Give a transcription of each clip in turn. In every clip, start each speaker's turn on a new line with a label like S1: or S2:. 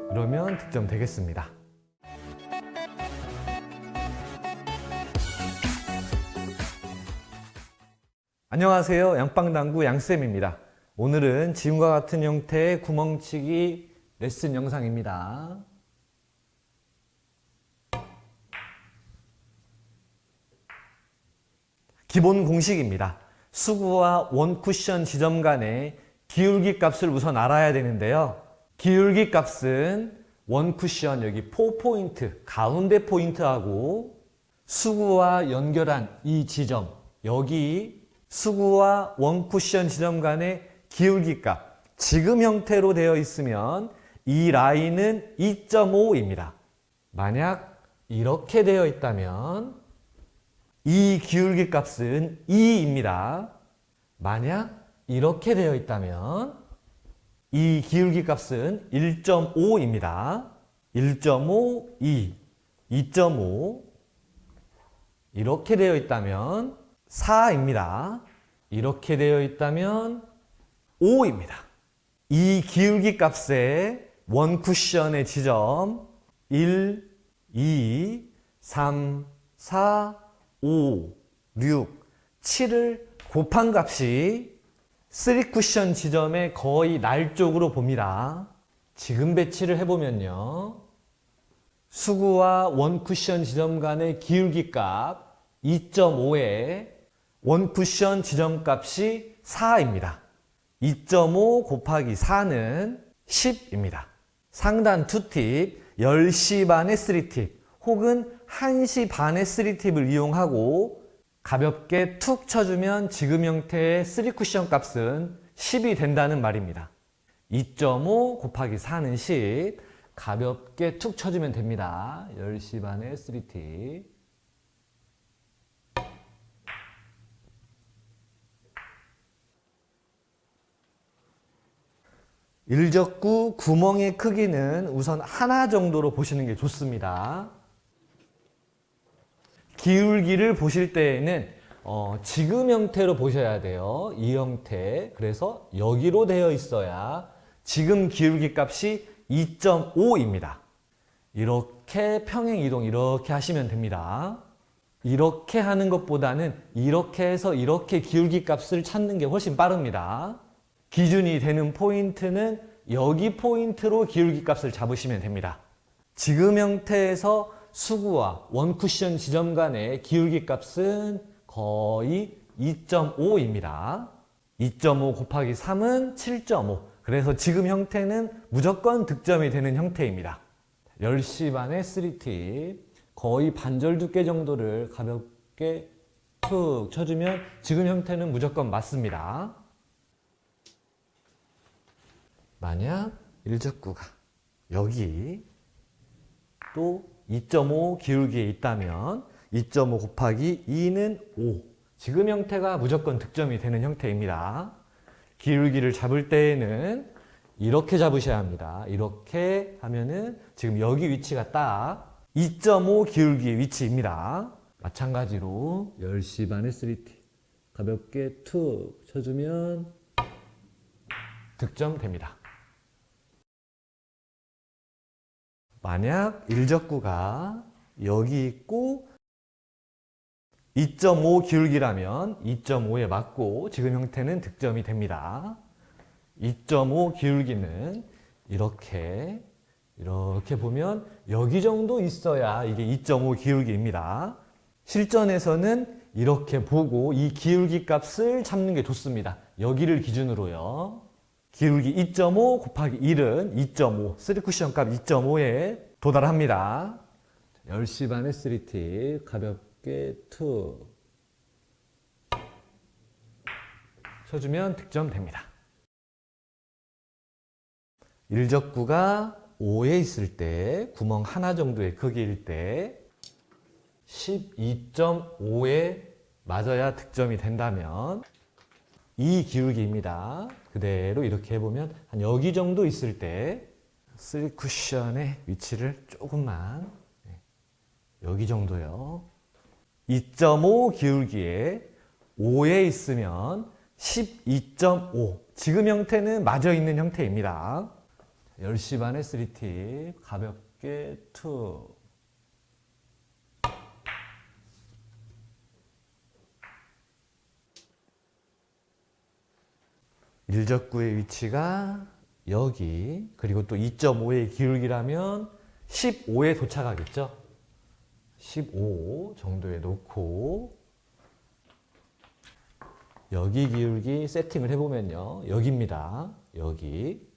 S1: 그러면 득점 되겠습니다. 안녕하세요. 양빵당구 양쌤입니다. 오늘은 지금과 같은 형태의 구멍치기 레슨 영상입니다. 기본 공식입니다. 수구와 원 쿠션 지점 간의 기울기 값을 우선 알아야 되는데요. 기울기 값은 원 쿠션 여기 4포인트 가운데 포인트하고 수구와 연결한 이 지점 여기 수구와 원 쿠션 지점 간의 기울기 값 지금 형태로 되어 있으면 이 라인은 2.5입니다. 만약 이렇게 되어 있다면 이 기울기 값은 2입니다. 만약 이렇게 되어 있다면 이 기울기 값은 1.5입니다. 1.5, 2, 2.5 이렇게 되어 있다면 4입니다. 이렇게 되어 있다면 5입니다. 이 기울기 값의 원 쿠션의 지점 1, 2, 3, 4, 5, 6, 7을 곱한 값이 3 쿠션 지점의 거의 날 쪽으로 봅니다. 지금 배치를 해보면요. 수구와 원 쿠션 지점 간의 기울기 값 2.5에 원 쿠션 지점 값이 4입니다. 2.5 곱하기 4는 10입니다. 상단 2팁, 10시 반의 3팁 혹은 1시 반의 3팁을 이용하고 가볍게 툭 쳐주면 지금 형태의 3쿠션 값은 10이 된다는 말입니다. 2.5 곱하기 4는 10 가볍게 툭 쳐주면 됩니다. 10시 반의 3팁 일적구 구멍의 크기는 우선 하나 정도로 보시는 게 좋습니다. 기울기를 보실 때에는 지금 형태로 보셔야 돼요. 이 형태. 그래서 여기로 되어 있어야 지금 기울기 값이 2.5입니다. 이렇게 평행 이동 이렇게 하시면 됩니다. 이렇게 하는 것보다는 이렇게 해서 이렇게 기울기 값을 찾는 게 훨씬 빠릅니다. 기준이 되는 포인트는 여기 포인트로 기울기 값을 잡으시면 됩니다. 지금 형태에서 수구와 원 쿠션 지점 간의 기울기 값은 거의 2.5입니다. 2.5 곱하기 3은 7.5. 그래서 지금 형태는 무조건 득점이 되는 형태입니다. 10시 반의 3팁 거의 반절 두께 정도를 가볍게 툭 쳐주면 지금 형태는 무조건 맞습니다. 만약 일적구가 여기 또 2.5 기울기에 있다면 2.5 곱하기 2는 5. 지금 형태가 무조건 득점이 되는 형태입니다. 기울기를 잡을 때에는 이렇게 잡으셔야 합니다. 이렇게 하면은 지금 여기 위치가 딱 2.5 기울기의 위치입니다. 마찬가지로 10시 반의 3T 가볍게 툭 쳐주면 득점됩니다. 만약 일적구가 여기 있고 2.5 기울기라면 2.5에 맞고 지금 형태는 득점이 됩니다. 2.5 기울기는 이렇게 보면 여기 정도 있어야 이게 2.5 기울기입니다. 실전에서는 이렇게 보고 이 기울기 값을 잡는 게 좋습니다. 여기를 기준으로요. 기울기 2.5 곱하기 1은 2.5, 3쿠션 값 2.5에 도달합니다. 10시 반의 3팁 가볍게 툭 쳐주면 득점됩니다. 일적구가 5에 있을 때 구멍 하나 정도의 크기일 때 12.5에 맞아야 득점이 된다면 이 기울기입니다. 그대로 이렇게 해보면 한 여기 정도 있을 때 3쿠션의 위치를 조금만 여기 정도요. 2.5 기울기에 5에 있으면 12.5 지금 형태는 맞아 있는 형태입니다. 10시 반에 3팁 가볍게 툭. 일적구의 위치가 여기, 그리고 또 2.5의 기울기라면 15에 도착하겠죠. 15 정도에 놓고 여기 기울기 세팅을 해보면요, 여기입니다. 여기.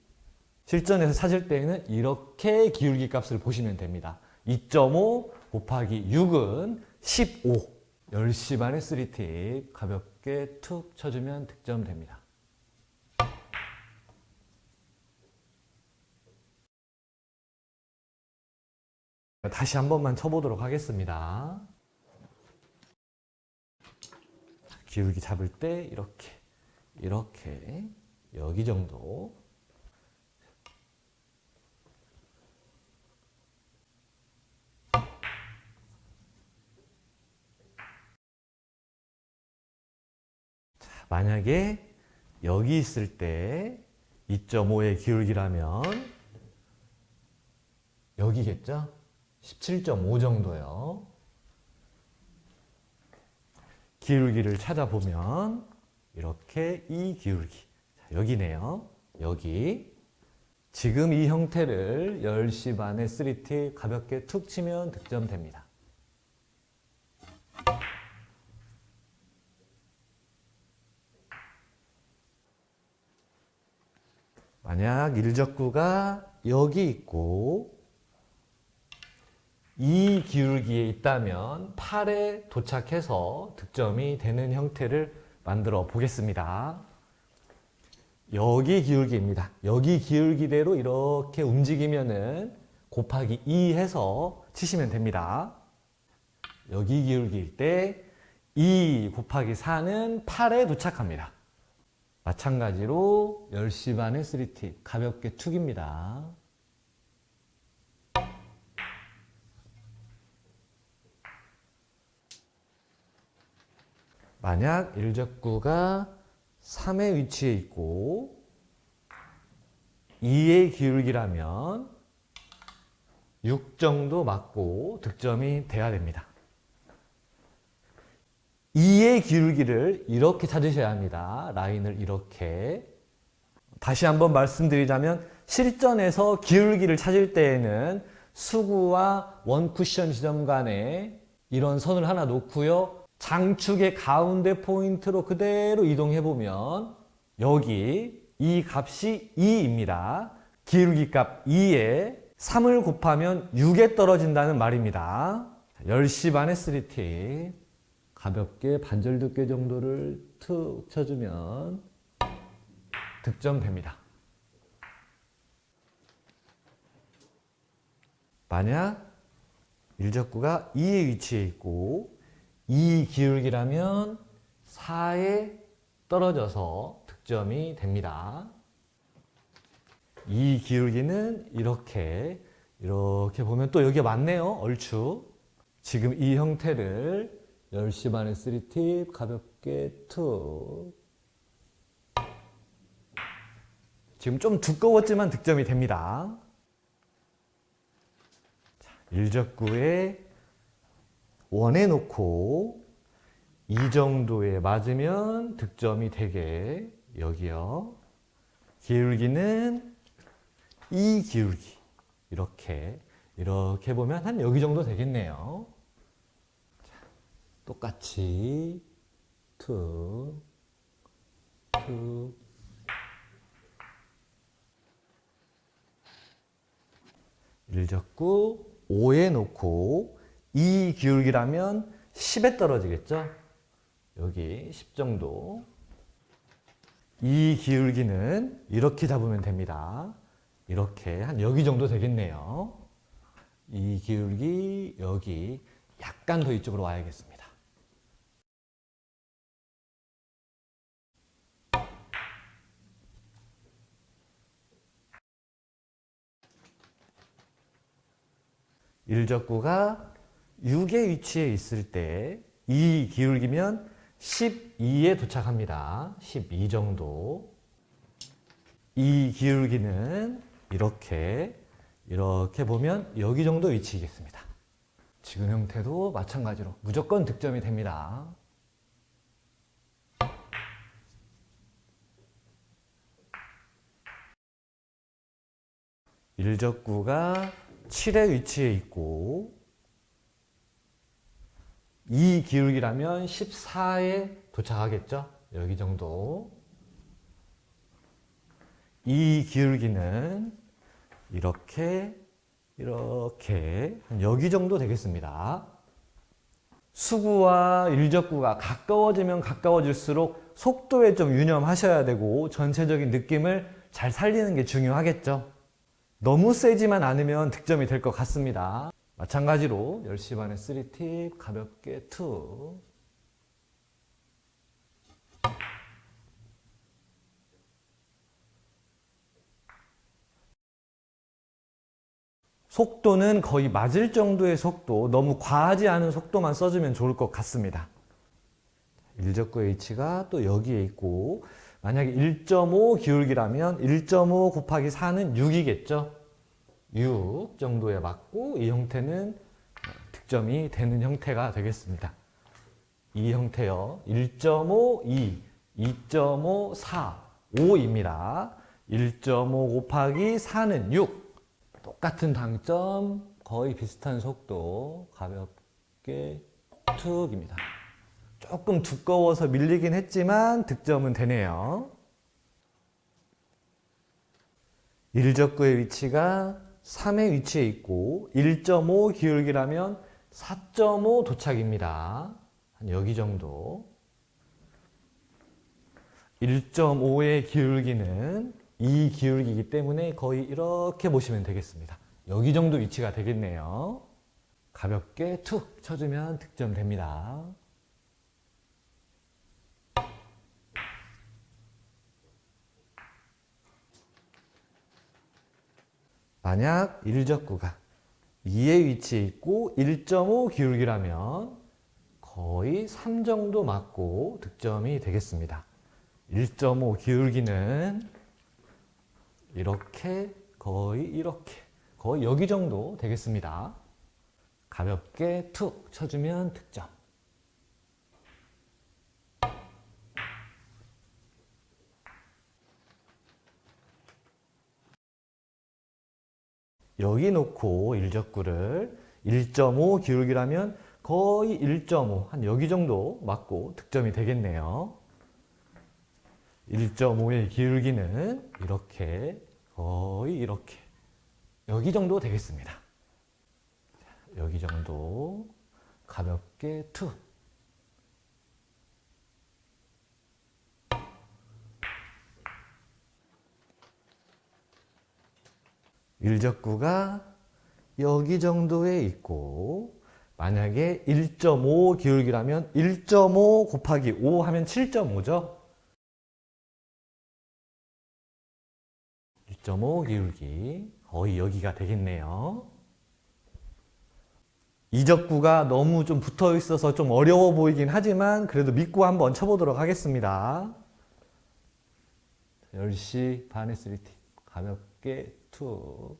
S1: 실전에서 찾을 때에는 이렇게 기울기 값을 보시면 됩니다. 2.5 곱하기 6은 15. 10시 반에 3팁 가볍게 툭 쳐주면 득점됩니다. 다시 한 번만 쳐보도록 하겠습니다. 기울기 잡을 때 이렇게 여기 정도. 자, 만약에 여기 있을 때 2.5의 기울기라면 여기겠죠? 17.5 정도요. 기울기를 찾아보면 이렇게 이 기울기. 자, 여기네요. 여기. 지금 이 형태를 10시 반에 3팁 가볍게 툭 치면 득점됩니다. 만약 일적구가 여기 있고 이 기울기에 있다면 8에 도착해서 득점이 되는 형태를 만들어 보겠습니다. 여기 기울기입니다. 여기 기울기대로 이렇게 움직이면은 곱하기 2 해서 치시면 됩니다. 여기 기울기일 때 2 곱하기 4는 8에 도착합니다. 마찬가지로 10시 반에 3팁 가볍게 툭입니다. 만약 일적구가 3의 위치에 있고 2의 기울기라면 6 정도 맞고 득점이 돼야 됩니다. 2의 기울기를 이렇게 찾으셔야 합니다. 라인을 이렇게. 다시 한번 말씀드리자면 실전에서 기울기를 찾을 때에는 수구와 원쿠션 지점 간에 이런 선을 하나 놓고요. 장축의 가운데 포인트로 그대로 이동해 보면 여기 이 값이 2입니다. 기울기 값 2에 3을 곱하면 6에 떨어진다는 말입니다. 10시 반에 3팁 가볍게 반절 두께 정도를 툭 쳐주면 득점됩니다. 만약 일적구가 2의 위치에 있고 이 기울기라면 4에 떨어져서 득점이 됩니다. 이 기울기는 이렇게 보면 또 여기가 맞네요. 얼추. 지금 이 형태를 10시 반에 3팁 가볍게 툭. 지금 좀 두꺼웠지만 득점이 됩니다. 일적구에 원에 놓고 이 정도에 맞으면 득점이 되게 여기요. 기울기는 이 기울기. 이렇게 보면 한 여기 정도 되겠네요. 자, 똑같이 툭. 일적구 5에 놓고 이 기울기라면 10에 떨어지겠죠? 여기 10 정도. 이 기울기는 이렇게 잡으면 됩니다. 이렇게 한 여기 정도 되겠네요. 이 기울기 여기 약간 더 이쪽으로 와야겠습니다. 일적구가 6의 위치에 있을 때 이 기울기면 12에 도착합니다. 12 정도. 이 기울기는 이렇게 보면 여기 정도 위치이겠습니다. 지금 형태도 마찬가지로 무조건 득점이 됩니다. 일적구가 7의 위치에 있고 이 기울기라면 14에 도착하겠죠? 여기 정도. 이 기울기는 이렇게 한 여기 정도 되겠습니다. 수구와 일적구가 가까워지면 가까워질수록 속도에 좀 유념하셔야 되고 전체적인 느낌을 잘 살리는 게 중요하겠죠. 너무 세지만 않으면 득점이 될 것 같습니다. 마찬가지로 10시 반에 3팁 가볍게 투. 속도는 거의 맞을 정도의 속도, 너무 과하지 않은 속도만 써주면 좋을 것 같습니다. 일적구의 위치가 또 여기에 있고 만약에 1.5 기울기라면 1.5 곱하기 4는 6이겠죠. 6 정도에 맞고 이 형태는 득점이 되는 형태가 되겠습니다. 이 형태요. 1.5, 2, 2.5, 4, 5입니다. 1.5 곱하기 4는 6. 똑같은 당점, 거의 비슷한 속도, 가볍게 툭입니다. 조금 두꺼워서 밀리긴 했지만 득점은 되네요. 일적구의 위치가 3의 위치에 있고 1.5 기울기라면 4.5 도착입니다. 한 여기 정도. 1.5의 기울기는 이 기울기이기 때문에 거의 이렇게 보시면 되겠습니다. 여기 정도 위치가 되겠네요. 가볍게 툭 쳐주면 득점됩니다. 만약 일적구가 2의 위치에 있고 1.5 기울기라면 거의 3 정도 맞고 득점이 되겠습니다. 1.5 기울기는 거의 여기 정도 되겠습니다. 가볍게 툭 쳐주면 득점. 여기 놓고 일적구를 1.5 기울기라면 거의 1.5, 한 여기 정도 맞고 득점이 되겠네요. 1.5의 기울기는 거의 여기 정도 되겠습니다. 여기 정도 가볍게 투. 일적구가 여기 정도에 있고 만약에 1.5 기울기라면 1.5 곱하기 5 하면 7.5죠. 1.5 기울기 거의 여기가 되겠네요. 이적구가 너무 좀 붙어 있어서 좀 어려워 보이긴 하지만 그래도 믿고 한번 쳐보도록 하겠습니다. 10시 반에 3팁 가볍게 투.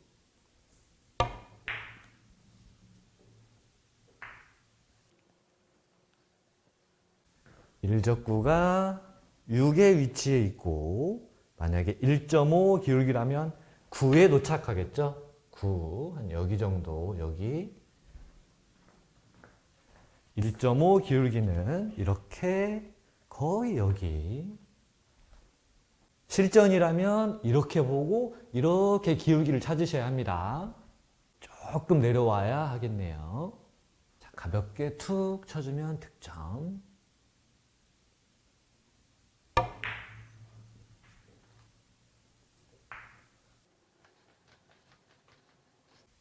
S1: 일적구가 6의 위치에 있고 만약에 1.5 기울기라면 9에 도착하겠죠? 9, 한 여기 정도, 여기. 1.5 기울기는 거의 여기. 실전이라면 이렇게 보고 이렇게 기울기를 찾으셔야 합니다. 조금 내려와야 하겠네요. 자, 가볍게 툭 쳐주면 득점.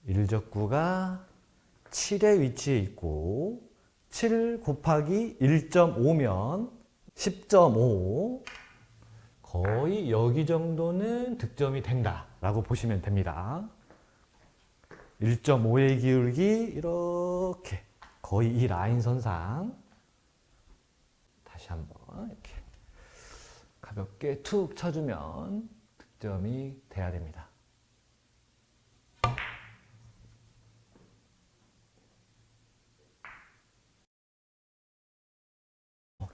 S1: 일적구가 7의 위치에 있고 7 곱하기 1.5면 10.5. 거의 여기 정도는 득점이 된다 라고 보시면 됩니다. 1.5의 기울기 거의 이 라인 선상. 다시 한번 이렇게 가볍게 툭 쳐주면 득점이 돼야 됩니다.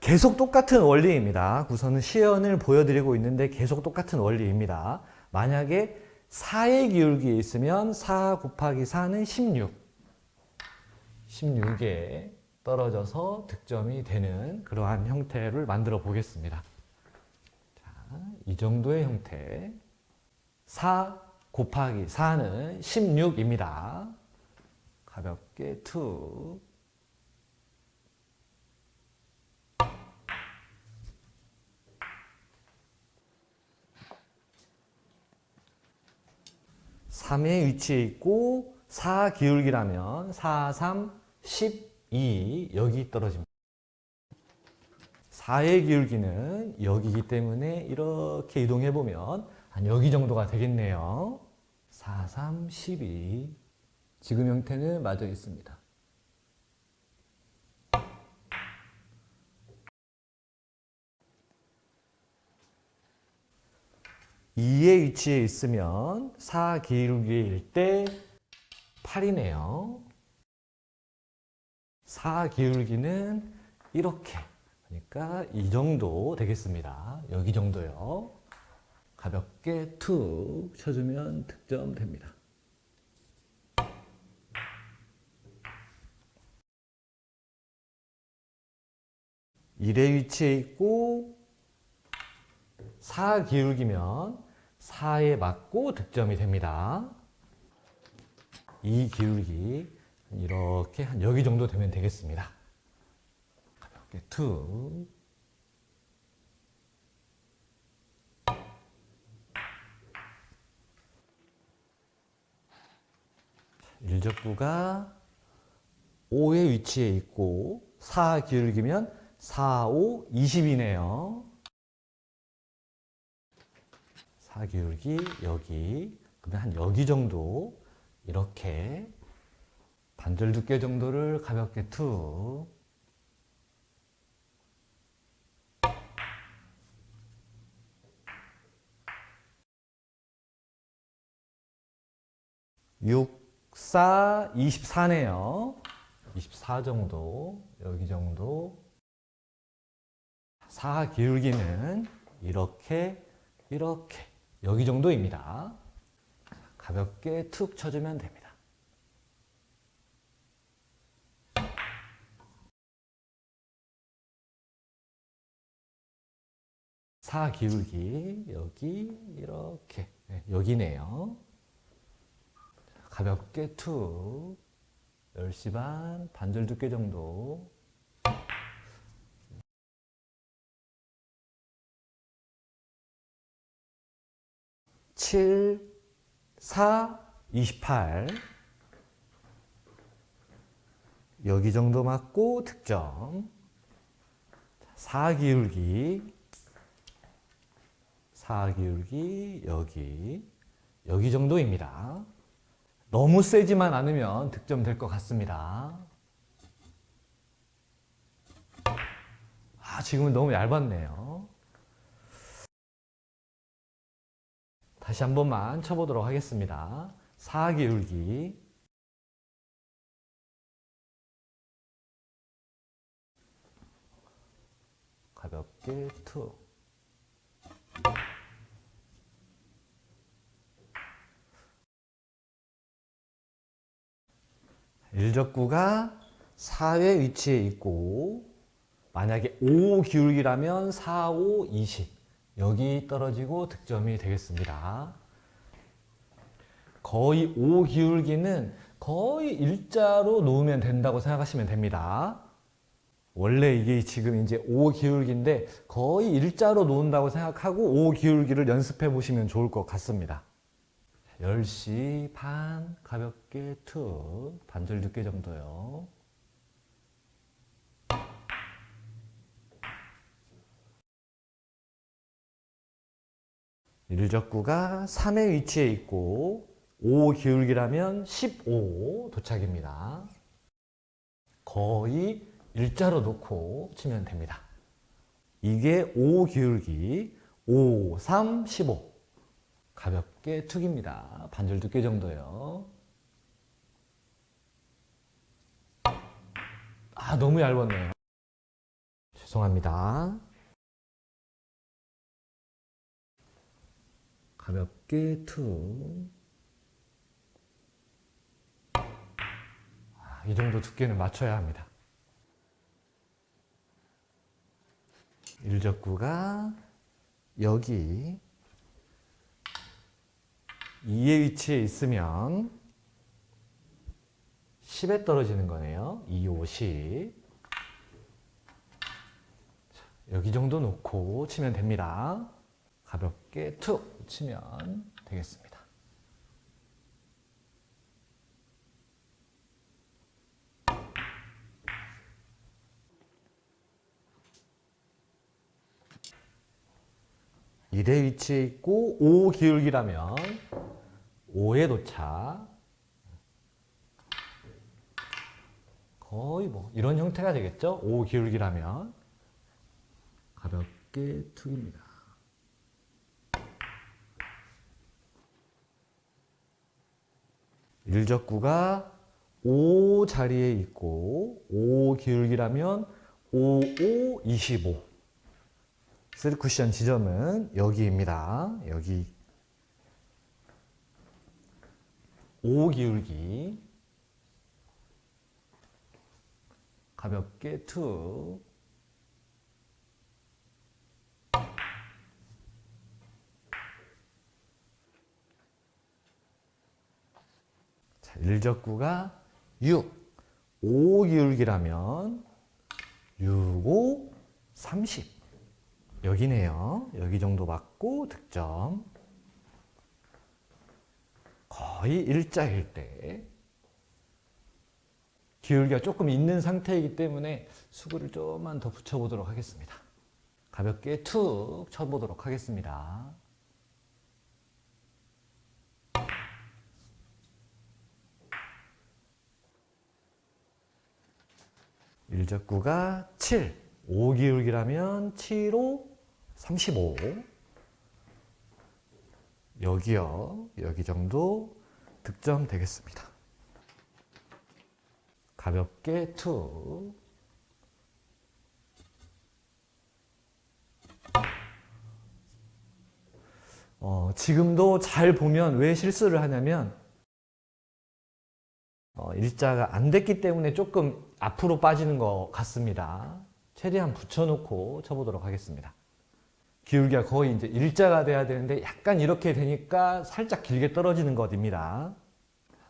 S1: 계속 똑같은 원리입니다. 우선은 시연을 보여드리고 있는데 계속 똑같은 원리입니다. 만약에 4의 기울기에 있으면 4 곱하기 4는 16. 16에 떨어져서 득점이 되는 그러한 형태를 만들어 보겠습니다. 자, 이 정도의 형태. 4 곱하기 4는 16입니다. 가볍게 툭. (3의) 위치에 있고 4 기울기라면 4, 3, 12 여기 떨어집니다. 4의 기울기는 여기이기 때문에 이렇게 이동해 보면 한 여기 정도가 되겠네요. 4, 3, 12 지금 형태는 맞아 있습니다. 2의 위치에 있으면 4 기울기일 때 8이네요. 4 기울기는 이렇게, 그러니까 이 정도 되겠습니다. 여기 정도요. 가볍게 툭 쳐주면 득점됩니다. 1의 위치에 있고 4 기울기면 4에 맞고 득점이 됩니다. 2 기울기 이렇게 한 여기 정도 되면 되겠습니다. 가볍게 툭. 일적구가 5의 위치에 있고 4 기울기면 4, 5, 20이네요. 4 기울기 여기, 그러면 한 여기 정도 이렇게 반절 두께 정도를 가볍게 툭. (6, 4, 24네요) 24 정도, 여기 정도. 4 기울기는 이렇게, 이렇게 여기 정도입니다. 가볍게 툭 쳐주면 됩니다. (4) 기울기 여기 이렇게, 네, 여기네요. 가볍게 툭. 10시 반, 반절 두께 정도. 7, 4, 28 여기 정도 맞고 득점. 4 기울기, 4 기울기 여기 정도입니다. 너무 세지만 않으면 득점 될 것 같습니다. 지금은 너무 얇았네요. 다시 한 번만 쳐보도록 하겠습니다. 4 기울기 가볍게 툭. 일적구가 4의 위치에 있고 만약에 5 기울기라면 4, 5, 20 여기 떨어지고 득점이 되겠습니다. 거의 5 기울기는 거의 일자로 놓으면 된다고 생각하시면 됩니다. 원래 이게 지금 이제 5 기울기인데 거의 일자로 놓는다고 생각하고 5 기울기를 연습해 보시면 좋을 것 같습니다. 10시 반 가볍게 툭, 반절 두께 정도요. 일적구가 3의 위치에 있고 5 기울기라면 15 도착입니다. 거의 일자로 놓고 치면 됩니다. 이게 5 기울기 5, 3, 15 가볍게 툭입니다. 반절 두께 정도요. 너무 얇았네요. 죄송합니다. 가볍게 툭. 이 정도 두께는 맞춰야 합니다. 일적구가 여기 2의 위치에 있으면 10에 떨어지는 거네요. 2, 5, 10. 여기 정도 놓고 치면 됩니다. 가볍게 툭 치면 되겠습니다. 일의 위치에 있고 5 기울기라면 5에 도착. 거의 뭐 이런 형태가 되겠죠? 5 기울기라면. 가볍게 툭입니다. 일적구가 5 자리에 있고 5 기울기라면 5, 5, 25. 3쿠션 지점은 여기입니다. 여기 5 기울기. 가볍게 툭. 자, 일적구가 6. 5 기울기라면 6, 5, 30. 여기네요. 여기 정도 맞고 득점. 거의 일자일 때. 기울기가 조금 있는 상태이기 때문에 수구를 조금만 더 붙여보도록 하겠습니다. 가볍게 툭 쳐보도록 하겠습니다. 일적구가 7. 5 기울기라면 7, 5, 35. 여기요. 여기 정도 득점 되겠습니다. 가볍게 툭. 지금도 잘 보면 왜 실수를 하냐면 일자가 안 됐기 때문에 조금 앞으로 빠지는 것 같습니다. 최대한 붙여놓고 쳐보도록 하겠습니다. 기울기가 거의 이제 일자가 돼야 되는데 약간 이렇게 되니까 살짝 길게 떨어지는 것입니다.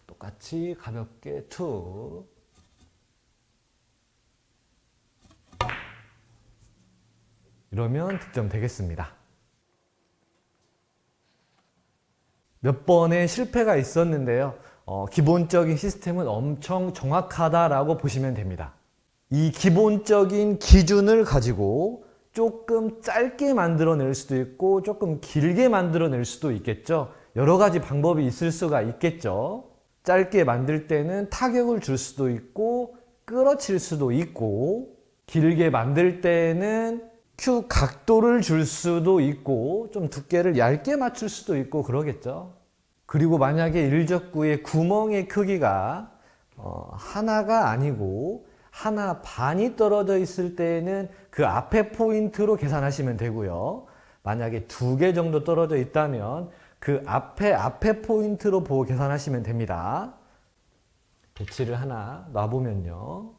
S1: 똑같이 가볍게 툭. 이러면 득점 되겠습니다. 몇 번의 실패가 있었는데요. 기본적인 시스템은 엄청 정확하다라고 보시면 됩니다. 이 기본적인 기준을 가지고 조금 짧게 만들어낼 수도 있고 조금 길게 만들어낼 수도 있겠죠. 여러 가지 방법이 있을 수가 있겠죠. 짧게 만들 때는 타격을 줄 수도 있고 끌어칠 수도 있고, 길게 만들 때는 큐 각도를 줄 수도 있고 좀 두께를 얇게 맞출 수도 있고 그러겠죠. 그리고 만약에 일적구의 구멍의 크기가 하나가 아니고 하나 반이 떨어져 있을 때는 그 앞에 포인트로 계산하시면 되고요. 만약에 2개 정도 떨어져 있다면 그 앞에 포인트로 보고 계산하시면 됩니다. 배치를 하나 놔보면요.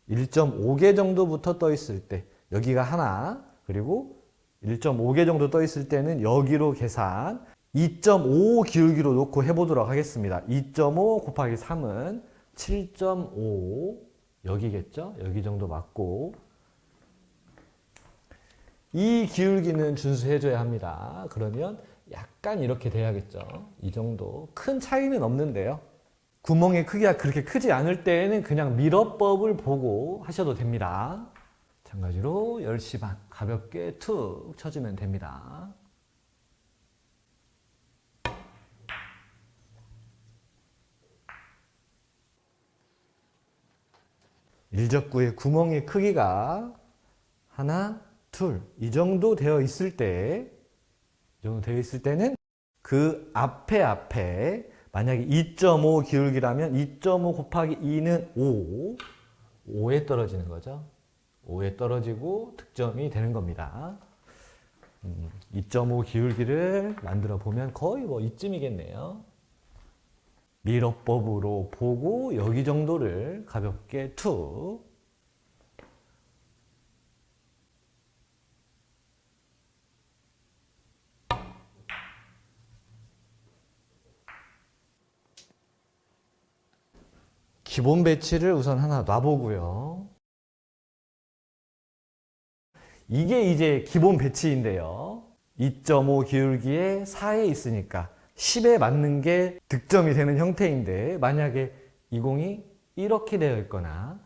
S1: 1.5개 정도부터 떠 있을 때 여기가 하나, 그리고 1.5개 정도 떠 있을 때는 여기로 계산 2.5 기울기로 놓고 해보도록 하겠습니다. 2.5 곱하기 3은 7.5 여기겠죠? 여기 정도 맞고, 이 기울기는 준수해줘야 합니다. 그러면 약간 이렇게 돼야겠죠? 이 정도. 큰 차이는 없는데요. 구멍의 크기가 그렇게 크지 않을 때에는 그냥 미러법을 보고 하셔도 됩니다. 마찬가지로 10시 반 가볍게 툭 쳐주면 됩니다. 일적구의 구멍의 크기가 하나, 둘, 이 정도 되어 있을 때는 그 앞에 만약에 2.5 기울기라면 2.5 곱하기 2는 5, 5에 떨어지는 거죠. 5에 떨어지고 득점이 되는 겁니다. 2.5 기울기를 만들어 보면 거의 뭐 이쯤이겠네요. 밀어법으로 보고 여기 정도를 가볍게 툭. 기본 배치를 우선 하나 놔보고요. 이게 이제 기본 배치인데요. 2.5 기울기에 4에 있으니까 10에 맞는 게 득점이 되는 형태인데, 만약에 이 공이 이렇게 되어 있거나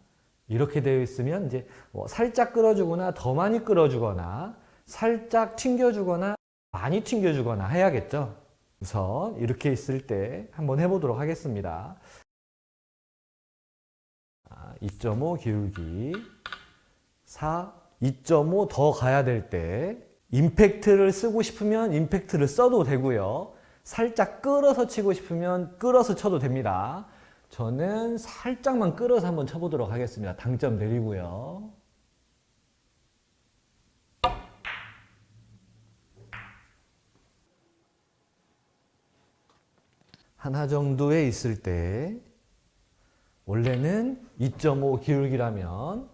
S1: 이렇게 되어 있으면 이제 뭐 살짝 끌어주거나 더 많이 끌어주거나 살짝 튕겨주거나 많이 튕겨주거나 해야겠죠. 우선 이렇게 있을 때 한번 해보도록 하겠습니다. 2.5 기울기 4, 2.5 더 가야 될 때 임팩트를 쓰고 싶으면 임팩트를 써도 되고요. 살짝 끌어서 치고 싶으면 끌어서 쳐도 됩니다. 저는 살짝만 끌어서 한번 쳐보도록 하겠습니다. 당점 내리고요. 하나 정도에 있을 때 원래는 2.5 기울기라면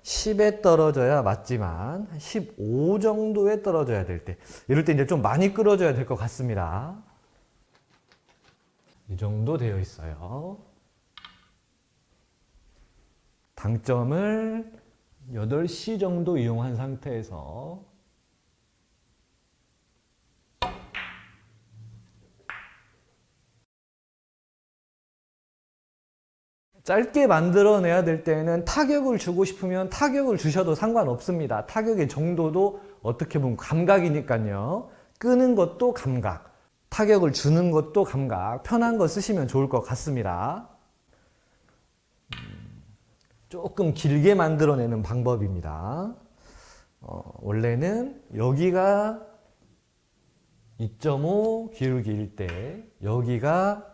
S1: 10에 떨어져야 맞지만 15 정도에 떨어져야 될 때, 이럴 때 이제 좀 많이 끌어줘야 될 것 같습니다. 이 정도 되어 있어요. 당점을 8C 정도 이용한 상태에서 짧게 만들어내야 될 때는 타격을 주고 싶으면 타격을 주셔도 상관없습니다. 타격의 정도도 어떻게 보면 감각이니까요. 끄는 것도 감각, 타격을 주는 것도 감각, 편한 거 쓰시면 좋을 것 같습니다. 조금 길게 만들어내는 방법입니다. 원래는 여기가 2.5 기울기일 때 여기가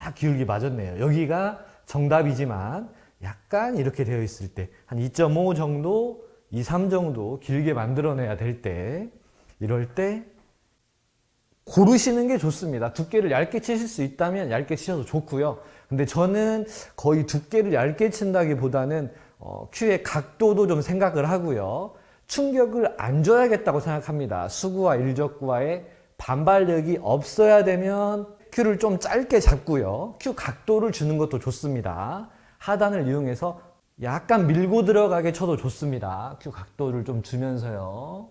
S1: 딱 기울기 맞았네요. 여기가 정답이지만 약간 이렇게 되어 있을 때 한 2.5 정도, 2, 3 정도 길게 만들어내야 될 때, 이럴 때 고르시는 게 좋습니다. 두께를 얇게 치실 수 있다면 얇게 치셔도 좋고요. 근데 저는 거의 두께를 얇게 친다기보다는 큐의 각도도 좀 생각을 하고요. 충격을 안 줘야겠다고 생각합니다. 수구와 일적구와의 반발력이 없어야 되면 큐를 좀 짧게 잡고요. 큐 각도를 주는 것도 좋습니다. 하단을 이용해서 약간 밀고 들어가게 쳐도 좋습니다. 큐 각도를 좀 주면서요.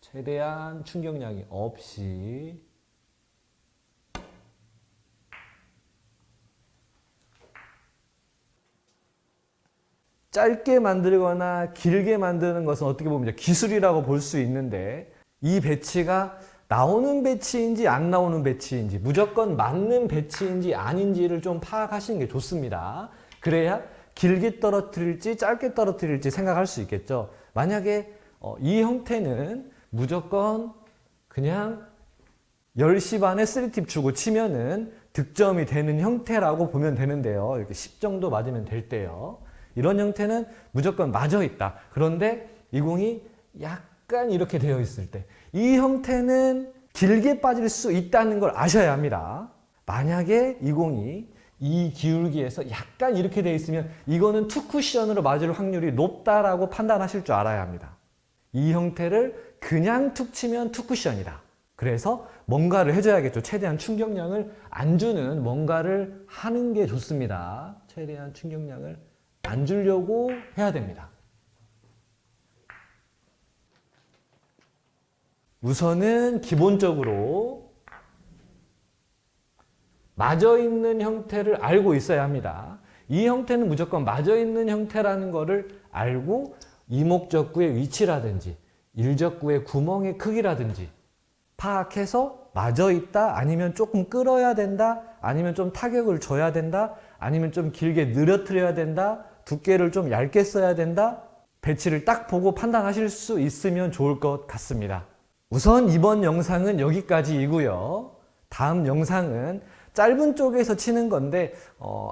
S1: 최대한 충격량이 없이. 짧게 만들거나 길게 만드는 것은 어떻게 보면 기술이라고 볼 수 있는데, 이 배치가 나오는 배치인지 안 나오는 배치인지, 무조건 맞는 배치인지 아닌지를 좀 파악하시는 게 좋습니다. 그래야 길게 떨어뜨릴지 짧게 떨어뜨릴지 생각할 수 있겠죠. 만약에 이 형태는 무조건 그냥 10시 반에 3팁 주고 치면은 득점이 되는 형태라고 보면 되는데요. 이렇게 10 정도 맞으면 될 때요. 이런 형태는 무조건 맞아 있다. 그런데 이 공이 약간 이렇게 되어 있을 때, 이 형태는 길게 빠질 수 있다는 걸 아셔야 합니다. 만약에 이 공이 이 기울기에서 약간 이렇게 되어 있으면 이거는 투 쿠션으로 맞을 확률이 높다라고 판단하실 줄 알아야 합니다. 이 형태를 그냥 툭 치면 투 쿠션이다. 그래서 뭔가를 해줘야겠죠. 최대한 충격량을 안 주는 뭔가를 하는 게 좋습니다. 최대한 충격량을 안 주려고 해야 됩니다. 우선은 기본적으로 맞아있는 형태를 알고 있어야 합니다. 이 형태는 무조건 맞아있는 형태라는 것을 알고 이목적구의 위치라든지 일적구의 구멍의 크기라든지 파악해서 맞아있다, 아니면 조금 끌어야 된다, 아니면 좀 타격을 줘야 된다, 아니면 좀 길게 늘어뜨려야 된다, 두께를 좀 얇게 써야 된다, 배치를 딱 보고 판단하실 수 있으면 좋을 것 같습니다. 우선 이번 영상은 여기까지이고요. 다음 영상은 짧은 쪽에서 치는 건데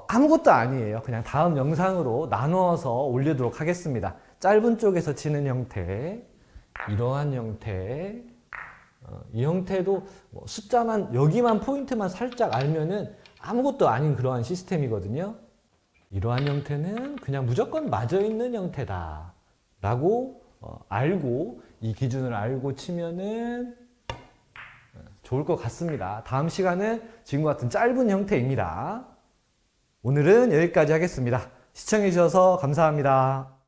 S1: 아무것도 아니에요. 그냥 다음 영상으로 나누어서 올리도록 하겠습니다. 짧은 쪽에서 치는 형태, 이러한 형태, 이 형태도 뭐 숫자만 여기만 포인트만 살짝 알면은 아무것도 아닌 그러한 시스템이거든요. 이러한 형태는 그냥 무조건 맞아 있는 형태다 라고 알고, 이 기준을 알고 치면은 좋을 것 같습니다. 다음 시간은 지금과 같은 짧은 형태입니다. 오늘은 여기까지 하겠습니다. 시청해 주셔서 감사합니다.